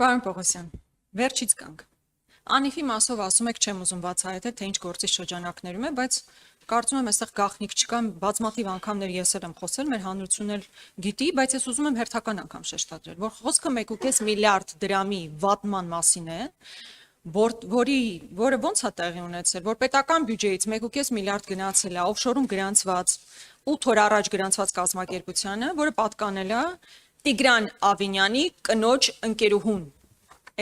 Պարոն Պողոսյան, վերջից կանք։ Անիֆի մասով ասում եք չեմ ուզում բացահայտել, թե ինչ գործի շրջանակներում է, բայց կարծում եմ այստեղ գաղտնիք չկա, բազմաթիվ անգամներ ես եմ խոսել, մեր հանրությունն էլ գիտի, բայց ես ուզում եմ հերթական անգամ շեշտադրել, որ խոսքը 1.5 միլիարդ դրամի վատման մասին է, որը ոնց է տեղի ունեցել, որ պետական բյուջեից 1.5 միլիարդ գնացել է օֆշորում գրանցված 8 օր առաջ գրանցված կազմակերպությանը, որը պատկանել է Տիգրան Ավինյանի կնոջ ընկերուհուն։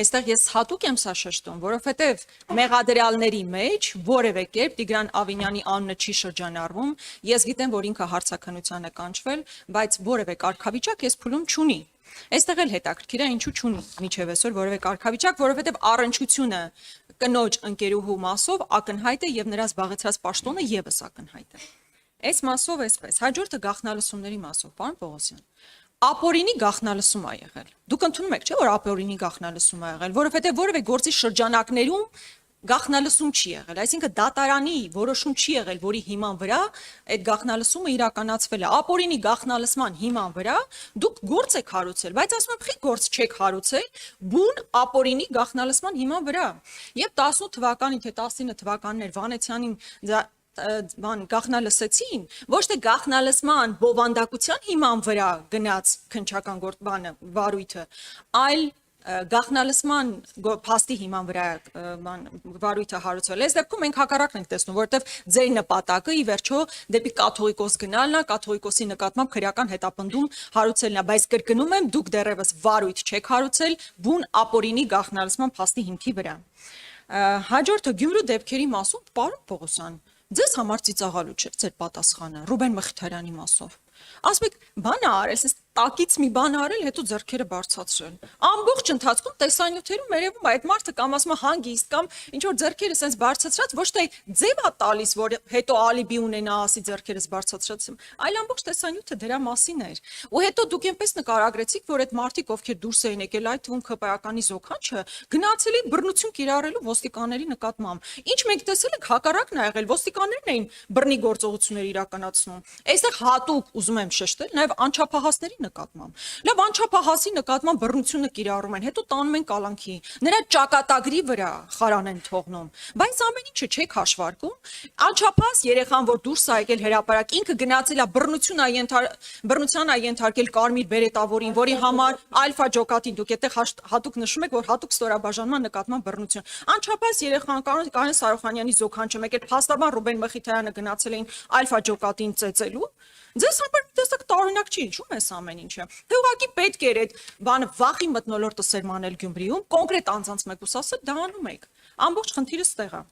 Այստեղ ես հատուկ եմ սա շեշտում, որովհետև մեղադրյալների մեջ որևէ կերպ Տիգրան Ավինյանի անունը չի շրջանառվում։ Ես գիտեմ, որ ինքը հարցաքննության է կանչվել, բայց որևէ կարգավիճակ ես փուլում չունի։ Այստեղ էլ հետաքրքիր է, ինչու չունի միջև այսօր որևէ կարգավիճակ, որովհետև առնչությունը կնոջ ընկերուհու մասով ակնհայտ է եւ նրա զբաղեցրած պաշտոնը եւս ակնհայտ է։ Այս մասով էսպես, հաջորդը գաղտնալսումների մասով, պարոն Պողոսյան։ Ապօրինի գաղտնալսում է եղել։ Դուք ընդունում եք, չէ՞, որ ապօրինի գաղտնալսում է եղել, որովհետև որևէ գործի շրջանակներում գաղտնալսում չի եղել, այսինքն դատարանի որոշում չի եղել, որի հիման վրա այդ գաղտնալսումը իրականացվել է։ Ապօրինի գաղտնալսման հիման վրա դուք գործ եք հարուցել, բայց ասում եմ, խի գործ չեք հարուցել բուն ապօրինի գաղտնալսման հիման վրա։ Եվ 18 թվականին թե 19 թվականներ Վանեցյանին գաղտնալսեցին, ոչ թե գաղտնալսման բովանդակության հիման վրա գնաց քննչական վարույթը, այլ գաղտնալսման փաստի հիման վրա վարույթը հարուցվել։ Այս դեպքում մենք հակառակն ենք տեսնում, որովհետև ձեր նպատակը ի վերջո դեպի կաթողիկոս գնալն է, կաթողիկոսի նկատմամբ քրեական հետապնդում հարուցելն է, բայց կրկնում եմ, դուք դեռևս վարույթ չեք հարուցել բուն ապօրինի գաղտնալսման փաստի հիմքի վրա։ Հաջորդը Գյումրու դեպքերի մասով, պարոն Պողոսյան, ձեզ համար ծիծաղալու չէ ձեր պատասխանը Ռուբեն Մխիթարյանի մասով։ Ասում եք, բան է արել, ասես տակից մի բան արել, հետո ձեռքերը բարձրացրել։ Ամբողջ ընթացքում տեսանյութերում երևում է այդ մարդը կամ ասում է հանգիստ կամ ինչ որ ձեռքերը sense բարձրացրած, ոչ թե ձև է տալիս, որ հետո ալիբի ունենա, ասի ձեռքերս բարձրացրած, այլ ամբողջ տեսանյութը դրա մասին էր։ Ու հետո դուք այնպես նկարագրեցիք, որ այդ մարդիկ, ովքեր դուրս էին եկել, այդ թվում ԿՊԱ-կանի զոքանչը, գնացել էին բռնություն կիրառելու ոստիկանների նկատմամբ։ Ինչ մենք տեսել ենք, հակառակն ա եղել, ոստիկաններն էին բռնի գործողություններ իրականացնում։ Այստեղ հատուկ ուզում եմ շեշտել նաև անչափահասների նկատմամբ։ Լավ, անչափահասի նկատմամբ բռնությունը կիրառում են, հետո տանում են կալանքի, նրա ճակատագրի վրա խարան են թողնում, բայց ամեն ինչը չեք հաշվարկում։ Անչափահաս երեխան, որ դուրս է եկել հրապարակ, ինքը գնացել է բռնության է ենթարկել Կարմիր Բերետավորին, որի համար ալֆա ջոկատին, դուք այդտեղ հատուկ նշում եք, որ հատուկ ստորաբաժանման նկատմամբ բռնություն։ Անչափահաս երեխան Կարեն Սարոխանյանի զոքանչը, մեկ էլ փաստաբան Ռուբեն Մխիթարյանը գնացել էին ալֆա ջոկատին ծեծելու։ Ձեզ համար տեսակ տարօրինակ չի, ինչու՞մ է ամեն ինչը։ Թե ուղղակի պետք էր այդ բանը վախի մթնոլորտը սերմանել Գյումրիում, կոնկրետ անձանց մեկուսասը դա անում եք։ Ամբողջ խնդիրը ստեղ է։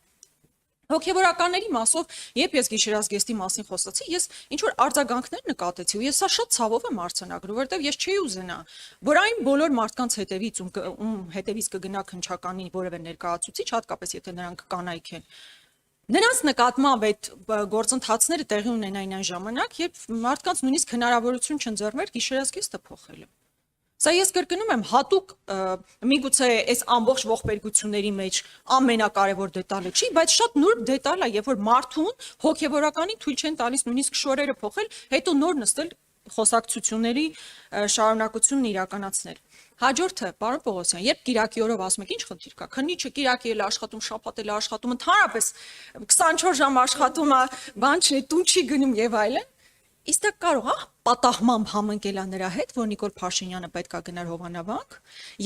Հոգևորականների մասով, երբ ես գիշերազգեստի մասին խոսացի, ես ինչ որ արձագանքներ նկատեցի ու ես սա շատ ցավով եմ արձանագրում, որովհետև ես չէի ուզենա, որ այն բոլոր մարդկանց հետևից ում հետևից կգնա քննչականի որևէ ներկայացուցիչ, հատկապես եթե նրանք կանայք են, նրանց նկատմամբ այդ գործընթացները տեղի ունենային այն ժամանակ, երբ մարդկանց նույնիսկ հնարավորություն չընձեռներ գիշերազգեստը փոխելու։ Սա ես կրկնում եմ, հատուկ միգուցե այս ամբողջ ողբերգությունների մեջ ամենակարևոր դետալը չի, բայց շատ նուրբ դետալ է, երբ որ մարդուն հոգևորականին թույլ չեն տալիս նույնիսկ շորերը փոխել, հետո նոր նստել խոսակցությունների շարունակությունն իրականացնել։ Հաջորդը, պարոն Պողոսյան, երբ Կիրակի օրով ասում եք, ինչ խնդիր կա, քննիչը Կիրակի էլ աշխատում, շաբաթ էլ աշխատում, ընդհանրապես 24 ժամ աշխատում է, բան չի, տուն չի գնում եւ այլն, իսկ դա կարող է պատահմամբ համընկելա նրա հետ, որ Նիկոլ Փաշինյանը պետքա գնար Հովանավանք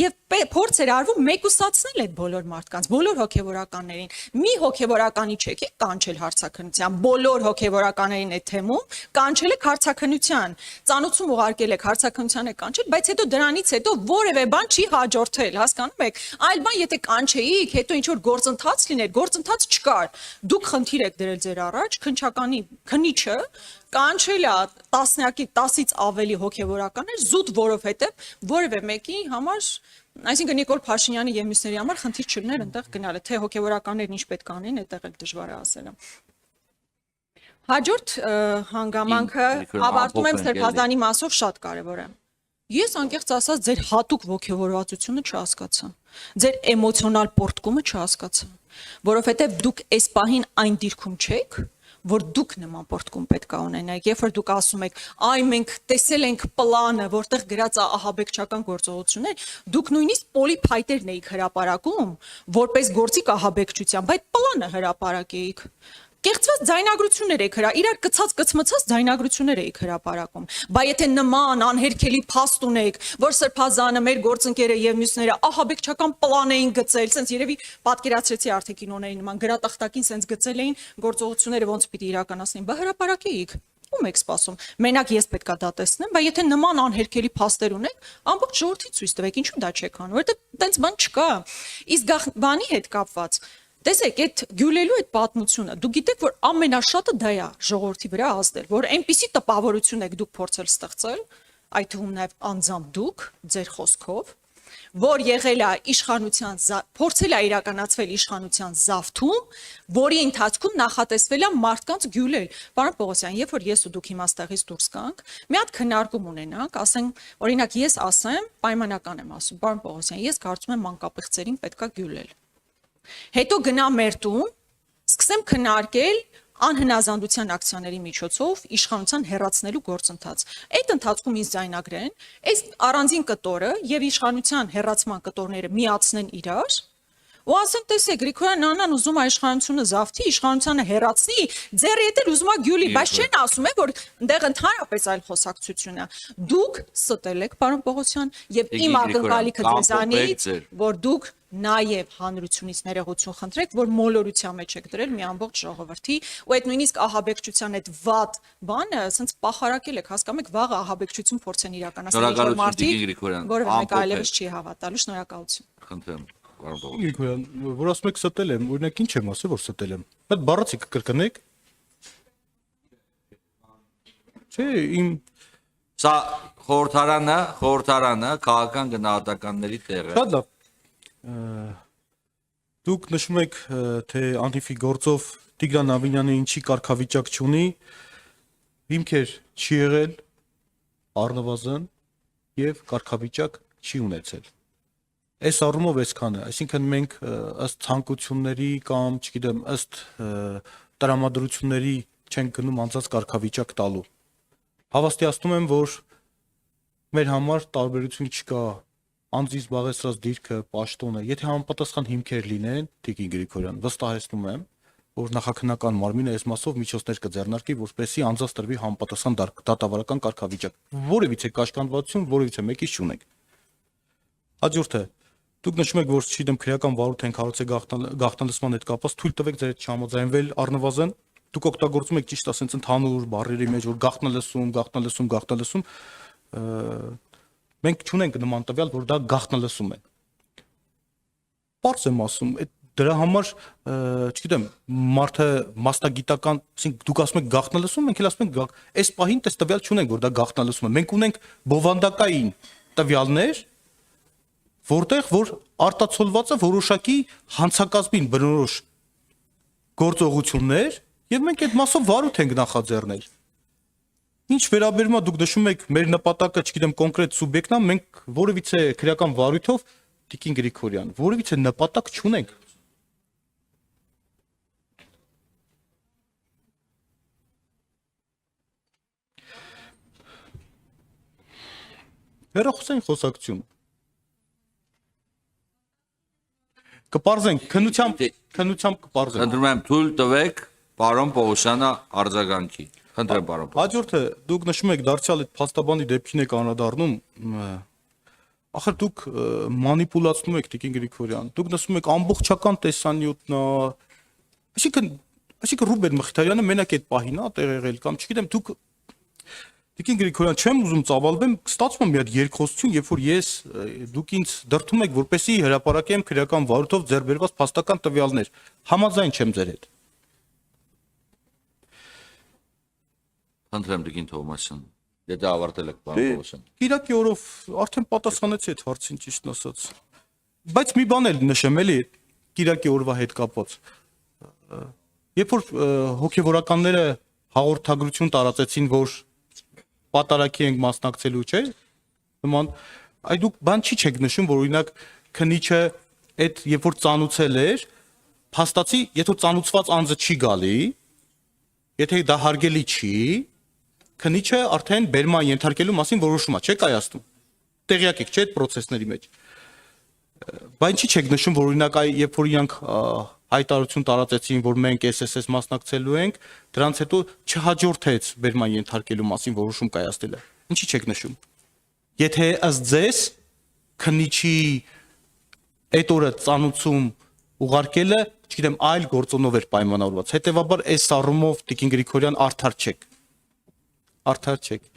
եւ փորձ էր արվում մեկուսացնել այդ բոլոր մարդկանց, բոլոր հոգեվորականներին։ Մի հոգեվորականի չեք կանչել հարցաքննության, բոլոր հոգեվորականներին այդ թեմում կանչել եք հարցաքննության, ծանոթում ուղարկել եք հարցաքննության եք կանչել, բայց հետո դրանից հետո որևէ բան չի հաջորդել, հասկանում եք։ Այլ բան եթե կանչեիք, հետո ինչ որ գործընթաց լիներ, գործընթաց չկար։ Դուք խնդիր եք դրել ձեր առաջ, քննչականի քննիչը կանչել է տասնյակի 10-ից ավելի հոգևորականներ զուտ, որովհետև որևէ մեկի համար, այսինքն Նիկոլ Փաշինյանի եւ մյուսների համար խնդիր չլիներ այնտեղ գնալը, թե հոգևորականներն ինչ պետք անեն, այդտեղ էլ դժվար է ասելը։ Հաջորդ հանգամանքը ավարտում եմ Սրբազանի մասով շատ կարևոր է։ Ես անկեղծ ասած ձեր հատուկ ոգևորվածությունը չհասկացա։ Ձեր էմոցիոնալ պորտկումը չհասկացա, որովհետև դուք այս պահին այն դիրքում չեք, որ դուք նման պորտկում պետք է ունենաք, երբ որ դուք ասում եք, այ մենք տեսել ենք պլանը, որտեղ գրած է ահաբեկչական գործողություններ, դուք նույնիսկ պոլիփայտերն էիք հրապարակում, որպես գործիք ահաբեկչության, բայց պլանը հրապարակեիք։ Կեղծված ձայնագրություններ եք իրար կցած ձայնագրություններ եք հրապարակում։ Բայց եթե նման անհերքելի փաստ ունեք, որ Սրբազանը, մեր գործընկերը եւ մյուսները ահաբեկչական պլան էին գծել, sense երևի պատկերացրեցի արդեն կինոների նման գրատախտակին sense գծել էին գործողությունները ոնց պիտի իրականացնեին, բա հրապարակեիք։ Ում եք սպասում։ Մենակ ես պետքա դա տեսնեմ, բայց եթե նման անհերքելի փաստեր ունեք, ամբողջ ժողովրդին ցույց տվեք, ինչու դա չեք անում, որովհետեւ տենց բան չկա։ Իսկ բանի հետ կապված տեսեք, այդ գյուլելու այդ պատմությունը, դուք գիտեք, որ ամենաշատը դա է ժողովրդի վրա ազդել, որ այնպիսի տպավորություն եք դուք փորձել ստեղծել, այդ թվում նաև անձամբ դուք, ձեր խոսքով, որ եղել է իշխանության, փորձել է իրականացվել իշխանության զավթում, որի ընթացքում նախատեսվել է մարդկանց գյուլել։ Պարոն Պողոսյան, երբ որ ես ու դուք հիմա ստեղից դուրս գանք, մի հատ քննարկում ունենանք, ասենք, օրինակ ես ասեմ, պայմանական եմ ասում, պարոն Պողոսյան, ես կարծում եմ մանկապեղծերին պետքա գյուլել։ Հետո գնա մեր տուն, սկսեմ քննարկել անհնազանդության ակցիաների միջոցով իշխանության հեռացնելու գործընթաց։ Այդ ընթացքում ինձ ձայնագրեն, այս առանձին կտորը եւ իշխանության հեռացման կտորները միացնեն իրար, ու ասեն, տեսեք, Գրիգորյան Նանան ուզում է իշխանությունը զավթի, իշխանությանը հեռացնի, ձեռի հետ էլ ուզում է գյուլի, բայց չեն ասում է, որ այնտեղ ընդհանրապես այլ խոսակցություն է։ Դուք ստել եք, պարոն Պողոսյան, եւ իմ ակնկալիքը ձեզանից, որ դուք նաև հանրությունից ներողություն խնդրեք, որ մոլորության մեջ եք դրել մի ամբողջ ժողովրդի, ու այդ նույնիսկ ահաբեկչության այդ վատ բանը, ասենց պախարակել եք, հասկանում եք, վաղը ահաբեկչություն փորձեն իրականացնել, որ մարդիկ, որևէ մեկ այլևս չի հավատալու, շնորհակալություն։ Խնդրեմ, պարոն Պողոսյան։ Գրիգորյան, որ ասում եք ստել եմ, օրինակ ինչ եմ ասել, որ ստել եմ։ Այդ բառացի կկրկնեք։ Չէ, իմ Սա խորհրդարանը քաղաքական գնահատականների տեղ է։ շատ լավ։ Դուք նշում եք, թե Անտիֆի գործով Տիգրան Ավինյանը ինչի կարգավիճակ չունի, հիմքեր չի եղել, առնվազն եւ կարգավիճակ չի ունեցել։ Այս առումով այսքանը, այսինքն մենք ըստ ցանկությունների կամ, չգիտեմ, ըստ տրամադրությունների չենք գնում անցած կարգավիճակ տալու։ Հավաստիացնում եմ, որ մեր համար տարբերություն չկա անձի զբաղեցրած դիրքը, պաշտոնը, եթե համապատասխան հիմքեր լինեն, Տիկին Գրիգորյան, վստահեցնում եմ, որ նախաքննական մարմինը այս մասով միջոցներ կձեռնարկի, որպեսզի անձանց տրվի համապատասխան դատավարական կարգավիճակ։ Որևիցե կաշկանդվածություն, որևիցե մեկից չունենք։ Հաջորդը, դուք նշում եք, որ չգիտեմ քրեական վարույթ են հարուցել գաղտնալսման հետ կապված, թույլ տվեք ձեր հետ չհամաձայնվել առնվազն, դուք օգտագործում եք ճիշտ ասենց ընդհանուր բառերի մեջ, որ գաղտնալսում, մենք չունենք նման տվյալ, որ դա գաղտնալսում է։ Պարզ եմ ասում, դրա համար, չգիտեմ, մարդը մասնագիտական, դուք ասում եք գաղտնալսում, մենք էլ ասում ենք, այս պահին տես տվյալ չունենք, որ դա գաղտնալսում է։ Մենք ունենք բովանդակային տվյալներ, որտեղ որ արտացոլված է որոշակի հանցակազմին բնորոշ գործողություններ, եւ մենք այդ մասով վարույթ ենք նախաձեռնել։ Ինչ վերաբերում է դուք նշում եք մեր նպատակը, չգիտեմ, կոնկրետ սուբյեկտն է, մենք որևիցե քրեական վարույթով Տիկին Գրիգորյան, որևիցե նպատակ չունենք։ Հեռախոսային խոսակցություն։ Կպարզենք, քննությամբ կպարզենք։ Խնդրում եմ թույլ տվեք պարոն Պողոսյանը արձագանքի։ Խնդրեմ պարոն Պողոսյան։ Հաջորդը դուք նշում եք դարձյալ այդ փաստաբանի դեպքին եք անդրադառնում, ախր դուք մանիպուլացնում եք Տիկին Գրիգորյան, դուք նշում եք ամբողջական տեսանյութն է, այսինքն Ռուբեն Մխիթարյանը մենակ այդ պահին է տեղ եղել կամ չգիտեմ դուք Տիկին Գրիգորյան, չեմ ուզում ծավալվեմ, ստացվում է մի հատ երկխոսություն, երբ որ ես դուք ինձ դրդում եք, որպեսզի հրապարակեմ քրեական վարույթով ձեռբերված փաստական տվյալներ, համաձայն չեմ ձեր հետ։ Խնդրեմ Տիկին Թովմասյան, եթե ավարտել եք պարոն Պողոսյան։ Կիրակի օրով արդեն պատասխանեցի այդ հարցին ճիշտն ասած։ Բայց մի բան էլ նշեմ էլի Կիրակի օրվա հետ կապված։ Երբ որ հոգևորականները հաղորդագրություն տարածեցին, որ պատարակի ենք մասնակցելու, չէ՞։ Նման այ դուք բան չի չեք նշում, որ օրինակ քնիչը այդ երբ որ ծանուցել էր, փաստացի, եթե ծանուցված անձը չի գալի, եթե դա հարգելի չի, քննիչը արդեն բերման ենթարկելու մասին որոշում է, չէ՞ կայացնում։ Տեղյակ եք, չէ՞ այդ process-ների մեջ։ Բայց ինչի՞ չեք նշում, որ օրինակ երբ որ իրանք հայտարարություն տարածեցին, որ մենք SSS մասնակցելու ենք, դրանց հետո չհաջորդեց բերման ենթարկելու մասին որոշում կայացնելը։ Ինչի՞ չեք նշում։ Եթե ըստ ձեզ քննիչի այդ օրը ծանուցում ուղարկելը, չգիտեմ, այլ գործոնով էր պայմանավորված։ Հետևաբար այս առումով Տիկին Գրիգորյան արդար չեք։ Արդար չեք։